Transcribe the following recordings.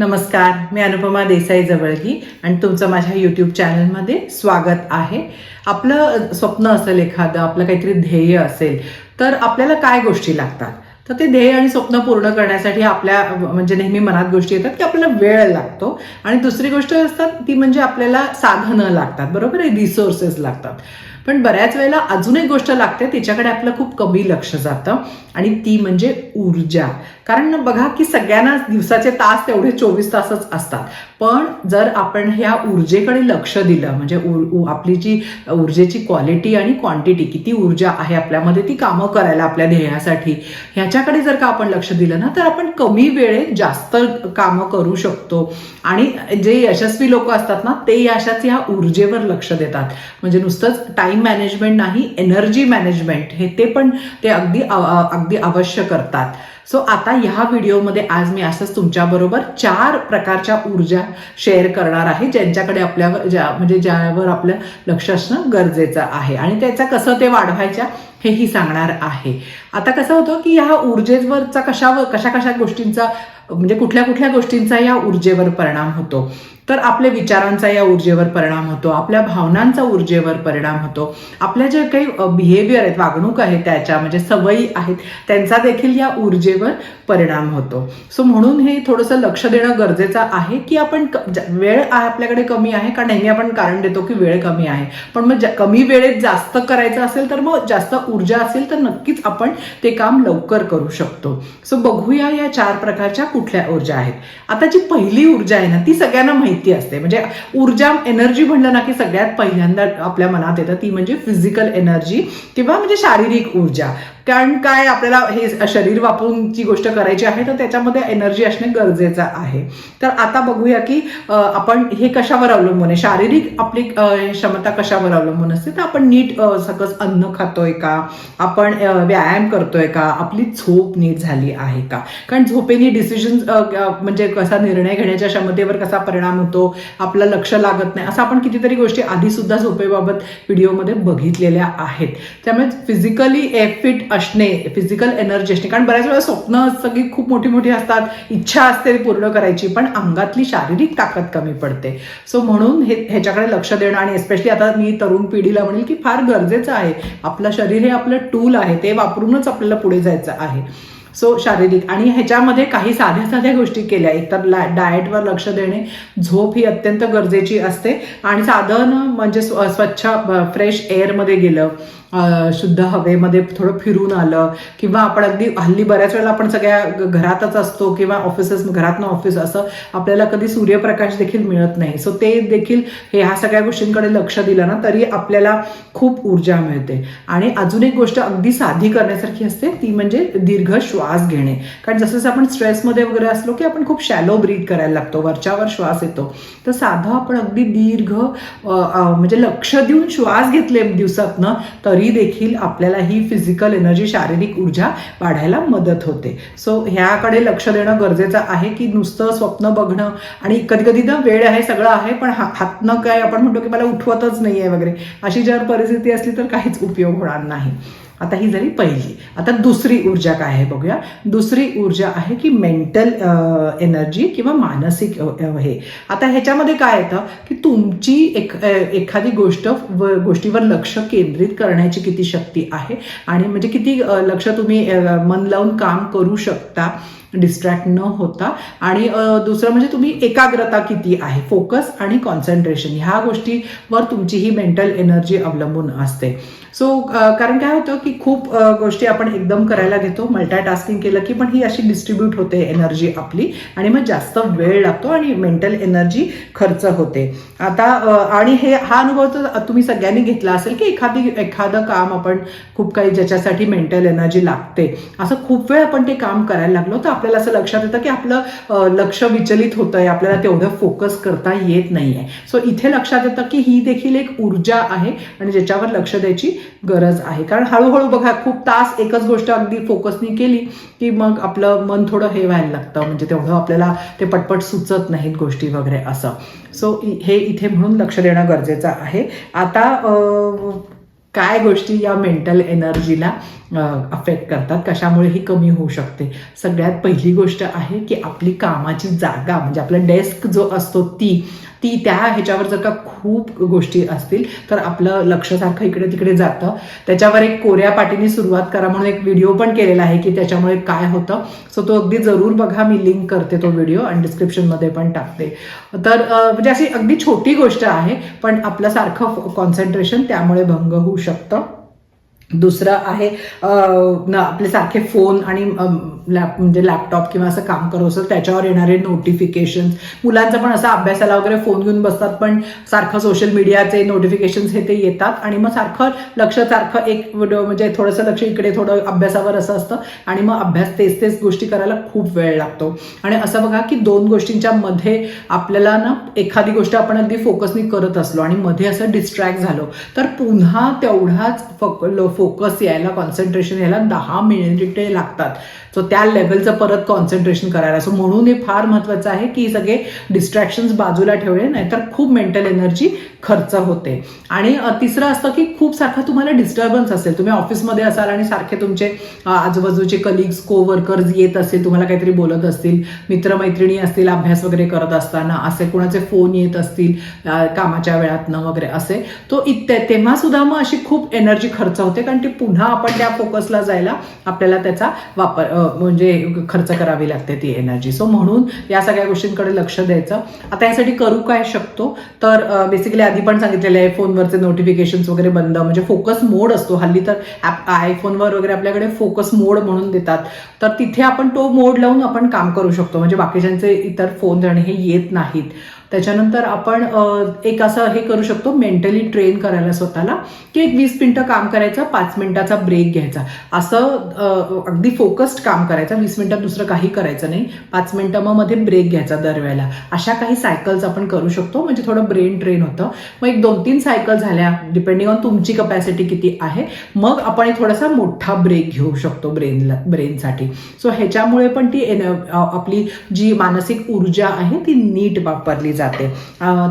नमस्कार, मी अनुपमा देसाई जवळगी आणि तुमचं माझ्या यूट्यूब चॅनलमध्ये स्वागत आहे. आपलं स्वप्न असेल एखादं, आपलं काहीतरी ध्येय असेल तर आपल्याला काय गोष्टी लागतात? तर ते ध्येय आणि स्वप्न पूर्ण करण्यासाठी आपल्या म्हणजे नेहमी मनात गोष्टी येतात की आपल्याला वेळ लागतो आणि दुसरी गोष्ट असतात ती म्हणजे आपल्याला साधनं लागतात, बरोबर आहे, रिसोर्सेस लागतात. पण बऱ्याच वेळेला अजून एक गोष्ट लागते, तिच्याकडे आपलं खूप कमी लक्ष जातं आणि ती म्हणजे ऊर्जा. कारण बघा की सगळ्यांना दिवसाचे तास तेवढे 24 तासच असतात, पण जर आपण ह्या ऊर्जेकडे लक्ष दिलं म्हणजे आपली जी ऊर्जेची क्वालिटी आणि क्वांटिटी, किती ऊर्जा आहे आपल्यामध्ये ती कामं करायला आपल्या ध्येयासाठी, ह्याच्याकडे जर का आपण लक्ष दिलं ना तर आपण कमी वेळेत जास्त कामं करू शकतो. आणि जे यशस्वी लोक असतात ना ते अशाच ह्या ऊर्जेवर लक्ष देतात. म्हणजे नुसतंच टाइम मॅनेजमेंट नाही, एनर्जी मॅनेजमेंट हे ते पण ते अगदी अवश्य करतात. सो आता ह्या व्हिडिओमध्ये आज मी असंच तुमच्याबरोबर 4 प्रकारच्या ऊर्जा शेअर करणार आहे ज्यांच्याकडे आपल्यावर ज्यावर आपलं लक्ष असणं गरजेचं आहे आणि त्याचं कसं ते वाढवायच्या हेही सांगणार आहे. आता कसं होतं की ह्या ऊर्जेवरचा कशा गोष्टींचा म्हणजे कुठल्या गोष्टींचा या ऊर्जेवर परिणाम होतो? तर आपल्या विचारांचा या ऊर्जेवर परिणाम होतो, आपल्या भावनांचा ऊर्जेवर परिणाम होतो, आपल्या जे काही बिहेवियर आहेत, वागणूक आहे, त्याच्या म्हणजे सवयी आहेत त्यांचा देखील या ऊर्जेवर परिणाम होतो. सो म्हणून हे थोडंसं लक्ष देणं गरजेचं आहे की आपण वेळ आपल्याकडे कमी आहे का, नेहमी आपण कारण देतो की वेळ कमी आहे, पण मग कमी वेळेत जास्त करायचं असेल तर मग जास्त ऊर्जा असेल तर नक्कीच आपण ते काम लवकर करू शकतो. सो बघूया या 4 प्रकारच्या कुठल्या ऊर्जा आहेत. आता जी पहिली ऊर्जा आहे ना ती सगळ्यांना माहिती असते. म्हणजे ऊर्जा एनर्जी म्हणलं ना की सगळ्यात पहिल्यांदा आपल्या मनात येतं ती म्हणजे फिजिकल एनर्जी किंवा म्हणजे शारीरिक ऊर्जा. कारण काय, आपल्याला हे शरीर वापरून जी गोष्ट करायची आहे तर त्याच्यामध्ये एनर्जी असणे गरजेचं आहे. तर आता बघूया की आपण हे कशावर अवलंबून आहे, शारीरिक आपली क्षमता कशावर अवलंबून असते. तर आपण नीट सकस अन्न खातोय का, आपण व्यायाम करतोय का, आपली झोप नीट झाली आहे का. कारण झोपेने डिसिजन म्हणजे कसा निर्णय घेण्याच्या क्षमतेवर कसा परिणाम होतो, आपलं लक्ष लागत नाही, असं आपण कितीतरी गोष्टी आधी सुद्धा झोपेबाबत व्हिडिओमध्ये बघितलेल्या आहेत. त्यामुळे फिजिकली फिट असणे, फिजिकल एनर्जी असणे, कारण बऱ्याच वेळा स्वप्न सगळी खूप मोठी असतात, इच्छा असते पूर्ण करायची, पण अंगातली शारीरिक ताकद कमी पडते. सो म्हणून ह्याच्याकडे लक्ष देणं आणि एस्पेशली आता मी तरुण पिढीला म्हणेल की फार गरजेचं आहे. आपलं शरीर हे आपलं टूल आहे, ते वापरूनच आपल्याला पुढे जायचं आहे. सो शारीरिक आणि ह्याच्यामध्ये काही साध्या गोष्टी केल्या, एकतर डाएटवर लक्ष देणे, झोप ही अत्यंत गरजेची असते आणि साधन म्हणजे स्वच्छ फ्रेश एअरमध्ये गेलं, शुद्ध हवेमध्ये थोडं फिरून आलं, किंवा आपण अगदी हल्ली बऱ्याच वेळेला आपण सगळ्या घरातच असतो किंवा घरातनं ऑफिस, असं आपल्याला कधी सूर्यप्रकाश देखील मिळत नाही. सो ते देखील ह्या सगळ्या गोष्टींकडे लक्ष दिलं ना तरी आपल्याला खूप ऊर्जा मिळते. आणि अजून एक गोष्ट अगदी साधी करण्यासारखी असते ती म्हणजे दीर्घ श्वास घेणे. कारण जसं आपण स्ट्रेसमध्ये वगैरे असलो की आपण खूप शॅलो ब्रीथ करायला लागतो, वरच्यावर श्वास येतो. तर साधं आपण अगदी दीर्घ म्हणजे लक्ष देऊन श्वास घेतले दिवसातनं तरी देखील आपल्याला ही फिजिकल एनर्जी, शारीरिक ऊर्जा वाढायला मदत होते. सो ह्याकडे लक्ष देणं गरजेचं आहे की नुसतं स्वप्न बघणं आणि कधी ना वेळ आहे, सगळं आहे, पण हातनं काय आपण म्हणतो की मला उठवतच नाहीये वगैरे, अशी जर परिस्थिती असली तर काहीच उपयोग होणार नाही. आता ही झाली पहिली. आता दुसरी ऊर्जा काय आहे बघूया. दुसरी ऊर्जा आहे की मेंटल एनर्जी किंवा मानसिक हे. आता ह्याच्यामध्ये काय येतं की तुमची एखादी गोष्टीवर लक्ष केंद्रित करण्याची किती शक्ती आहे आणि म्हणजे किती लक्ष तुम्ही मन लावून काम करू शकता डिस्ट्रॅक्ट न होता. आणि दुसरं म्हणजे तुम्ही एकाग्रता किती आहे, फोकस आणि कॉन्सन्ट्रेशन, ह्या गोष्टीवर तुमची ही मेंटल एनर्जी अवलंबून असते. सो कारण काय होतं की खूप गोष्टी आपण एकदम करायला घेतो, मल्टाटास्किंग केलं की पण ही अशी डिस्ट्रीब्यूट होते एनर्जी आपली आणि मग जास्त वेळ लागतो आणि मेंटल एनर्जी खर्च होते. आता आणि हा अनुभव तर तुम्ही सगळ्यांनी घेतला असेल की एखादं काम आपण खूप काही ज्याच्यासाठी मेंटल एनर्जी लागते, असं खूप वेळ आपण ते काम करायला लागलो तर आपल्याला असं लक्षात येतं की आपलं लक्ष विचलित होतंय, आपल्याला तेवढं फोकस करता येत नाहीये. सो इथे लक्षात येतं की ही देखील एक ऊर्जा आहे आणि ज्याच्यावर लक्ष द्यायची गरज आहे. कारण हळूहळू बघा खूप तास एकच गोष्ट अगदी फोकसनी केली की मग आपलं मन थोडं हे व्हायला लागतं, म्हणजे तेवढं आपल्याला ते पटपट सुचत नाहीत गोष्टी वगैरे असं. सो हे इथे म्हणून लक्ष देणं गरजेचं आहे. आता काय गोष्टी या मेंटल एनर्जीला अफेक्ट करतात, कशामुळे ही कमी होऊ शकते. सगळ्यात पहिली गोष्ट आहे की आपली कामाची जागा म्हणजे आपला डेस्क जो असतो ती त्या ह्याच्यावर जर का खूप गोष्टी असतील तर आपलं लक्ष सारखं इकडे तिकडे जातं. त्याच्यावर एक कोऱ्या पाटीने सुरुवात करा म्हणून एक व्हिडिओ पण केलेला आहे की त्याच्यामुळे काय होतं. सो तो अगदी जरूर बघा, मी लिंक करते तो व्हिडिओ आणि डिस्क्रिप्शनमध्ये पण टाकते. तर म्हणजे अशी अगदी छोटी गोष्ट आहे पण आपलं सारखं कॉन्सन्ट्रेशन त्यामुळे भंग होऊ शकतं. दुसरं आहे आपले सारखे फोन आणि म्हणजे लॅपटॉप किंवा असं काम करत असतं त्याच्यावर येणारे नोटिफिकेशन्स. मुलांचा पण असा अभ्यासाला वगैरे फोन घेऊन बसतात पण सारखं सोशल मीडियाचे नोटिफिकेशन्स हे ते येतात आणि मग सारखं लक्ष सारखं एक म्हणजे थोडंसं लक्ष इकडे थोडं अभ्यासावर असं असतं आणि मग अभ्यास तेच गोष्टी करायला खूप वेळ लागतो. आणि असं बघा की दोन गोष्टींच्या मध्ये आपल्याला ना एखादी गोष्ट आपण अगदी फोकसनी करत असलो आणि मध्ये असं डिस्ट्रॅक्ट झालो तर पुन्हा तेवढाच फोकस यायला, कॉन्सन्ट्रेशन यायला 10 मिनिटे लागतात. सो त्या लेवलचं परत कॉन्सन्ट्रेशन करायला. सो म्हणून हे फार महत्त्वाचं आहे की सगळे डिस्ट्रॅक्शन्स बाजूला ठेवले, नाहीतर खूप मेंटल एनर्जी खर्च होते. आणि तिसरं असतं की खूप सारखा तुम्हाला डिस्टर्बन्स असेल, तुम्ही ऑफिसमध्ये असाल आणि सारखे तुमचे आजूबाजूचे कलिग्स कोवर्कर्स येत असतील, तुम्हाला काहीतरी बोलत असतील, मित्रमैत्रिणी असतील अभ्यास वगैरे करत असताना, असे कोणाचे फोन येत असतील कामाच्या वेळातनं वगैरे असे, तो तेव्हा सुद्धा मग अशी खूप एनर्जी खर्च होते कारण ती पुन्हा आपण त्या फोकसला जायला आपल्याला त्याचा वापर म्हणजे खर्च करावी लागते ती एनर्जी. सो म्हणून या सगळ्या गोष्टींकडे लक्ष द्यायचं. आता यासाठी करू काय शकतो तर बेसिकली आधी पण सांगितलेलं आहे फोनवरचे नोटिफिकेशन्स वगैरे बंद, म्हणजे फोकस मोड असतो हल्ली तर आयफोनवर वगैरे आपल्याकडे फोकस मोड म्हणून देतात, तर तिथे आपण तो मोड लावून आपण काम करू शकतो म्हणजे बाकीच्यांचे इतर फोन आणि हे येत नाहीत. त्याच्यानंतर आपण एक असं हे करू शकतो, मेंटली ट्रेन करायला स्वतःला की एक 20 मिनिटं काम करायचं, 5 मिनिटाचा ब्रेक घ्यायचा, असं अगदी फोकस्ड काम करायचं. 20 मिनिटात दुसरं काही करायचं नाही, 5 मिनिटं मग मध्ये ब्रेक घ्यायचा दरवेळेला. अशा काही सायकल्स आपण करू शकतो म्हणजे थोडं ब्रेन ट्रेन होतं. मग एक 2-3 सायकल झाल्या, डिपेंडिंग ऑन तुमची कपॅसिटी किती आहे, मग आपण एक थोडासा मोठा ब्रेक घेऊ शकतो ब्रेनसाठी. सो ह्याच्यामुळे पण ती आपली जी मानसिक ऊर्जा आहे ती नीट वापरली जाते.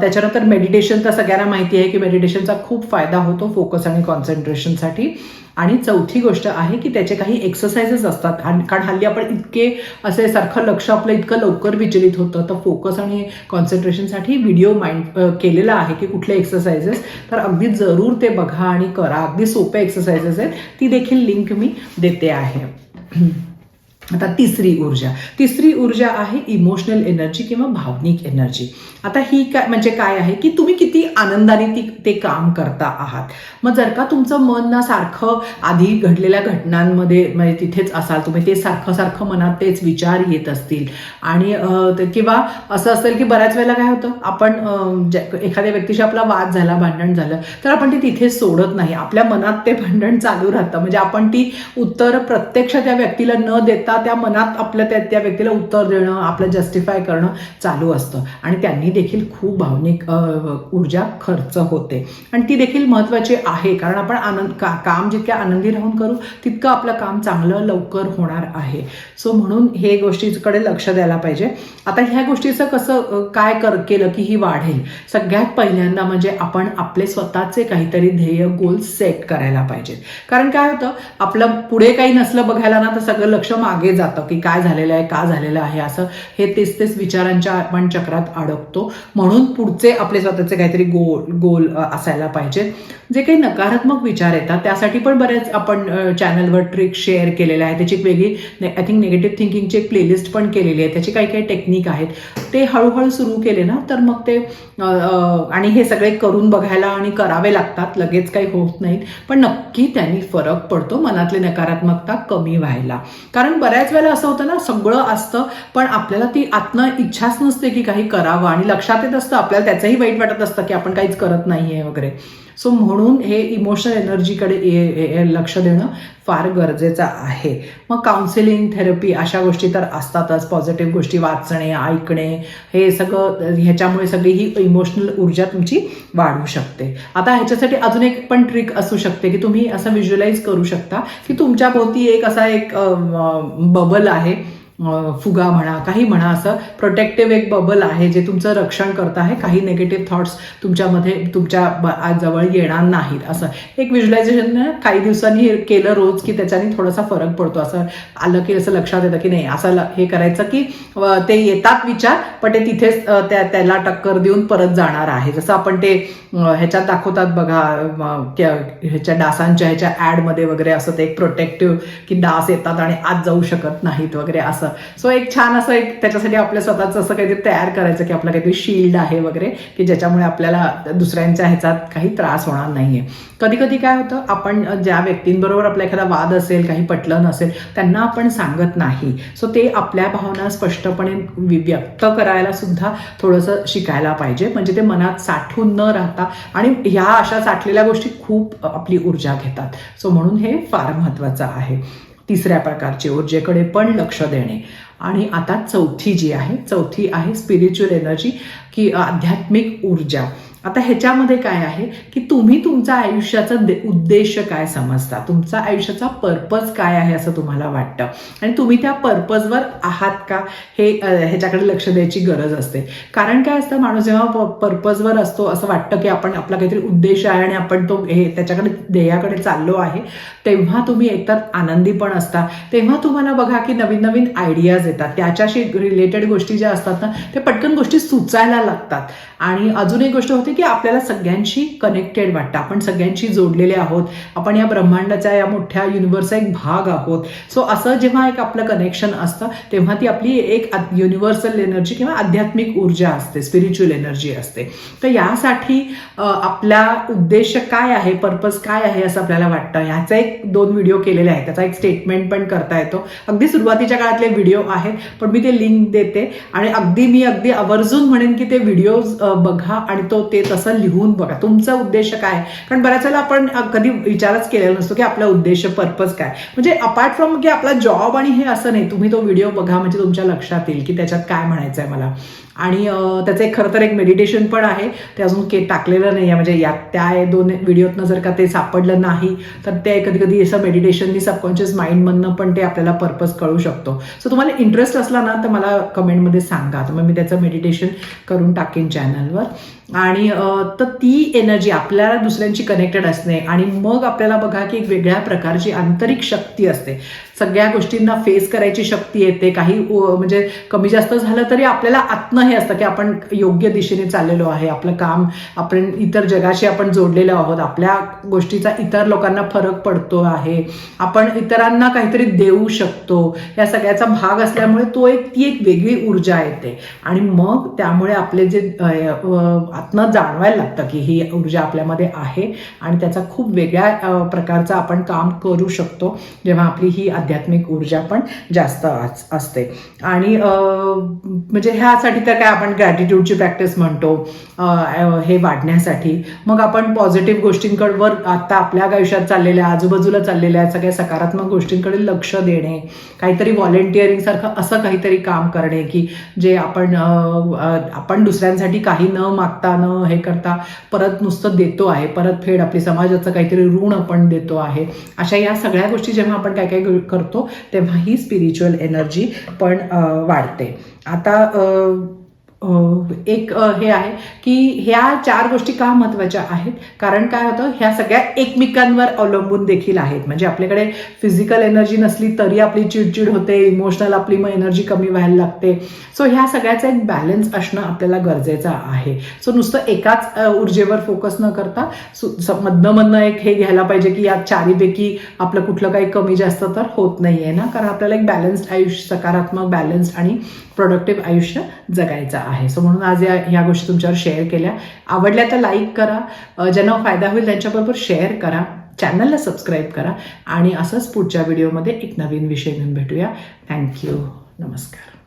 त्याच्यानंतर मेडिटेशन तर सगळ्यांना माहिती आहे की मेडिटेशनचा खूप फायदा होतो फोकस आणि कॉन्सन्ट्रेशनसाठी. आणि चौथी गोष्ट आहे की त्याचे काही एक्सरसाइजेस असतात, कारण हल्ली आपण इतके असे सारखं लक्ष आपलं इतकं लवकर विचलित होतं, तर फोकस आणि कॉन्सन्ट्रेशनसाठी व्हिडिओ केलेला आहे की कुठले एक्सरसाइजेस, तर अगदी जरूर ते बघा आणि करा. अगदी सोपे एक्सरसाइजेस आहेत, ती देखील लिंक मी देते आहे. आता तिसरी ऊर्जा आहे इमोशनल एनर्जी किंवा भावनिक एनर्जी. आता ही म्हणजे काय आहे की तुम्ही किती आनंदाने ते काम करता आहात. मग जर का तुमचं मन ना सारखं आधी घडलेल्या घटनांमध्ये म्हणजे तिथेच असाल तुम्ही, ते सारखं मनात तेच विचार येत असतील आणि किंवा असं असेल की बऱ्याच वेळेला काय होतं, आपण एखाद्या व्यक्तीशी आपला वाद झाला, भांडण झालं, तर आपण ते तिथेच सोडत नाही, आपल्या मनात ते भांडण चालू राहतं. म्हणजे आपण ती उत्तर प्रत्यक्ष त्या व्यक्तीला न देता त्या मनात आपल्या त्या व्यक्तीला उत्तर देणं, आपलं जस्टिफाय करणं चालू असतं आणि त्यांनी देखील खूप भावनिक ऊर्जा खर्च होते. आणि ती देखील महत्त्वाची आहे कारण आपण काम जितक्या आनंदी राहून करू तितकं आपलं काम चांगलं लवकर होणार आहे. सो म्हणून हे गोष्टीकडे लक्ष द्यायला पाहिजे. आता ह्या गोष्टीचं कसं काय केलं की ही वाढेल. सगळ्यात पहिल्यांदा म्हणजे आपण आपले स्वतःचे काहीतरी ध्येय गोल सेट करायला पाहिजेत. कारण काय होतं, आपलं पुढे काही नसलं बघायला ना तर सगळं लक्ष मागे जातं की काय झालेलं आहे, का झालेलं आहे, असं हे तेच विचारांच्या आपण चक्रात अडकतो. म्हणून पुढचे आपले स्वतःचे काहीतरी गोल असायला पाहिजे. जे काही नकारात्मक विचार येतात त्यासाठी पण बरेच आपण चॅनलवर ट्रिक शेअर केलेल्या आहे. त्याची एक वेगळी आय थिंक निगेटिव्ह थिंकिंगची एक प्लेलिस्ट पण केलेली आहे. त्याची काही टेक्निक आहेत, ते हळूहळू सुरू केले ना तर मग ते आणि हे सगळे करून बघायला आणि करावे लागतात, लगेच काही होत नाहीत, पण नक्की त्यांनी फरक पडतो मनातली नकारात्मकता कमी व्हायला. कारण बऱ्याच वेळेला असं होतं ना, सगळं असतं पण आपल्याला ती आतनं इच्छाच नसते की काही करावं आणि लक्षात येत असतं आपल्याला, त्याचंही वाईट वाटत असतं की आपण काहीच करत नाहीये वगैरे. सो म्हणून हे इमोशनल एनर्जीकडे लक्ष देणं फार गरजेचं आहे. मग काउन्सिलिंग, थेरपी अशा गोष्टी तर असतातच. पॉझिटिव्ह गोष्टी वाचणे, ऐकणे, हे सगळं ह्याच्यामुळे सगळी ही इमोशनल ऊर्जा तुमची वाढू शकते. आता ह्याच्यासाठी अजून एक पण ट्रिक असू शकते की तुम्ही असं व्हिज्युअलाइज करू शकता की तुमच्या भोवती एक असा एक बबल आहे फुगा म्हणा, काही म्हणा, असं प्रोटेक्टिव्ह एक बबल आहे जे तुमचं रक्षण करत आहे. काही निगेटिव्ह थॉट्स तुमच्यामध्ये तुमच्या जवळ येणार नाहीत. असं एक व्हिज्युअलायझेशन काही दिवसांनी केलं रोज की त्याच्याने थोडासा फरक पडतो. असं आलं की असं लक्षात येतं की नाही असं हे करायचं की ते येतात विचार पण ते तिथेच त्याला टक्कर देऊन परत जाणार आहे. जसं आपण ते ह्याच्यात दाखवतात बघा, ह्याच्या डासांच्या ह्याच्या ॲडमध्ये वगैरे असं ते एक प्रोटेक्टिव्ह की डास येतात आणि आत जाऊ शकत नाहीत वगैरे असं. सो एक छान असं एक त्याच्यासाठी आपल्या स्वतःचं असं काहीतरी तयार करायचं की आपलं काहीतरी शील्ड आहे वगैरे की ज्याच्यामुळे आपल्याला दुसऱ्यांच्या ह्याच्यात काही त्रास होणार नाहीये. कधी कधी काय होतं, आपण ज्या व्यक्तींबरोबर आपला एखादा वाद असेल, काही पटलं नसेल, त्यांना आपण सांगत नाही. सो ते आपल्या भावना स्पष्टपणे व्यक्त करायला सुद्धा थोडंसं शिकायला पाहिजे, म्हणजे ते मनात साठवून न राहता. आणि ह्या अशा साठलेल्या गोष्टी खूप आपली ऊर्जा घेतात. सो म्हणून हे फार महत्त्वाचं आहे. तिसऱ्या प्रकारची ऊर्जेकडे पण लक्ष देणे. आणि आता चौथी आहे स्पिरिच्युअल एनर्जी की आध्यात्मिक ऊर्जा. आता ह्याच्यामध्ये काय आहे की तुम्ही तुमच्या आयुष्याचा उद्देश काय समजता, तुमचा आयुष्याचा पर्पज काय आहे असं तुम्हाला वाटतं आणि तुम्ही त्या पर्पजवर आहात का हे ह्याच्याकडे लक्ष द्यायची गरज असते. कारण काय असतं, माणूस जेव्हा पर्पजवर असतो असं वाटतं की आपण आपला काहीतरी उद्देश आहे आणि आपण तो त्याच्याकडे ध्येयाकडे चाललो आहे, तेव्हा तुम्ही एकतर आनंदी पण असता. तेव्हा तुम्हाला बघा की नवीन नवीन आयडियाज येतात, त्याच्याशी रिलेटेड गोष्टी ज्या असतात ना ते पटकन गोष्टी सुचायला लागतात. आणि अजून एक गोष्ट होती की आपल्याला सगळ्यांशी कनेक्टेड वाटतं, आपण सगळ्यांशी जोडलेले आहोत, आपण या ब्रह्मांडाच्या या मोठ्या युनिव्हर्सचा एक भाग आहोत. सो असं जेव्हा एक आपलं कनेक्शन असतं तेव्हा ती आपली एक युनिव्हर्सल एनर्जी किंवा आध्यात्मिक ऊर्जा असते, स्पिरिच्युअल एनर्जी असते. तर यासाठी आपला उद्देश काय आहे, पर्पज काय आहे असं आपल्याला वाटतं. ह्याचा एक 2 व्हिडिओ केलेले आहेत, त्याचा एक स्टेटमेंट पण करता येतो. अगदी सुरुवातीच्या काळातले व्हिडिओ आहेत पण मी ते लिंक देते आणि मी अगदी आवर्जून म्हणेन की ते व्हिडिओज बघा आणि ते तसं लिहून बघा तुमचा उद्देश काय. कारण बऱ्याच वेळेला आपण कधी विचारच केलेला नसतो की आपला उद्देश पर्पज काय. म्हणजे अपार्ट फ्रॉम की आपला जॉब आणि हे असं नाही, तुम्ही तो व्हिडिओ बघा म्हणजे तुमच्या लक्षात येईल की त्याच्यात काय म्हणायचं आहे मला. आणि त्याचं एक खरं तर एक मेडिटेशन पण आहे, ते अजून टाकलेलं नाही आहे. म्हणजे त्या 2 व्हिडिओतनं जर का ते सापडलं नाही तर ते कधी कधी असं मेडिटेशननी सबकॉन्शियस माइंडमधनं पण ते आपल्याला पर्पज कळू शकतो. सो तुम्हाला इंटरेस्ट असला ना तर मला कमेंटमध्ये सांगा, तर मग मी त्याचं मेडिटेशन करून टाकेन चॅनलवर. आणि तर ती एनर्जी आपल्याला दुसऱ्यांची कनेक्टेड असणे आणि मग आपल्याला बघा की एक वेगळ्या प्रकारची आंतरिक शक्ती असते, सगळ्या गोष्टींना फेस करायची शक्ती येते. काही म्हणजे कमी जास्त झालं तरी आपल्याला आत्म हे असतं की आपण योग्य दिशेने चाललेलो आहे, आपलं काम, आपण इतर जगाशी आपण जोडलेलो आहोत, आपल्या गोष्टीचा इतर लोकांना फरक पडतो आहे, आपण इतरांना काहीतरी देऊ शकतो, या सगळ्याचा भाग असल्यामुळे ती एक वेगळी ऊर्जा येते. आणि मग त्यामुळे आपले जे आत्म जाणवायला लागतं की ही ऊर्जा आपल्यामध्ये आहे आणि त्याचा खूप वेगळ्या प्रकारचा आपण काम करू शकतो जेव्हा आपली ही आध्यात्मिक ऊर्जा पण जास्त असते. आणि म्हणजे ह्यासाठी तर काय आपण ग्रॅटिट्यूडची प्रॅक्टिस म्हणतो हे वाढण्यासाठी. मग आपण पॉझिटिव्ह गोष्टींकडवर आता आपल्या आयुष्यात चाललेल्या, आजूबाजूला चाललेल्या सगळ्या सकारात्मक गोष्टींकडे लक्ष देणे, काहीतरी व्हॉलेंटिअरिंग सारखं असं काहीतरी काम करणे की जे आपण दुसऱ्यांसाठी काही न मागता न हे करता परत नुसतं देतो आहे, परतफेड आपली समाजाचं काहीतरी ऋण आपण देतो आहे. अशा या सगळ्या गोष्टी जेव्हा आपण काय काय करतो तेव्हा ही स्पिरिच्युअल एनर्जी पण वाढते. आता एक हे आहे की ह्या 4 गोष्टी का महत्त्वाच्या आहेत, कारण काय होतं ह्या सगळ्या एकमेकांवर अवलंबून देखील आहेत. म्हणजे आपल्याकडे फिजिकल एनर्जी नसली तरी आपली चिडचिड होते, इमोशनल आपली एनर्जी कमी व्हायला लागते. सो ह्या सगळ्याचा एक बॅलन्स असणं आपल्याला गरजेचं आहे. सो नुसतं एकाच ऊर्जेवर फोकस न करता मधनं एक हे घ्यायला पाहिजे की या 4पैकी आपलं कुठलं काही कमी जास्त तर होत नाही आहे ना, कारण आपल्याला एक बॅलन्स्ड आयुष्य, सकारात्मक बॅलन्स्ड आणि प्रोडक्टिव्ह आयुष्य जगायचं आहे. सो म्हणून आज ह्या गोष्टी तुमच्यावर शेअर केल्या. आवडल्या तर लाईक करा, ज्यांना फायदा होईल त्यांच्याबरोबर शेअर करा, चॅनलला सबस्क्राईब करा आणि असंच पुढच्या व्हिडिओमध्ये एक नवीन विषय घेऊन भेटूया. थँक्यू. नमस्कार.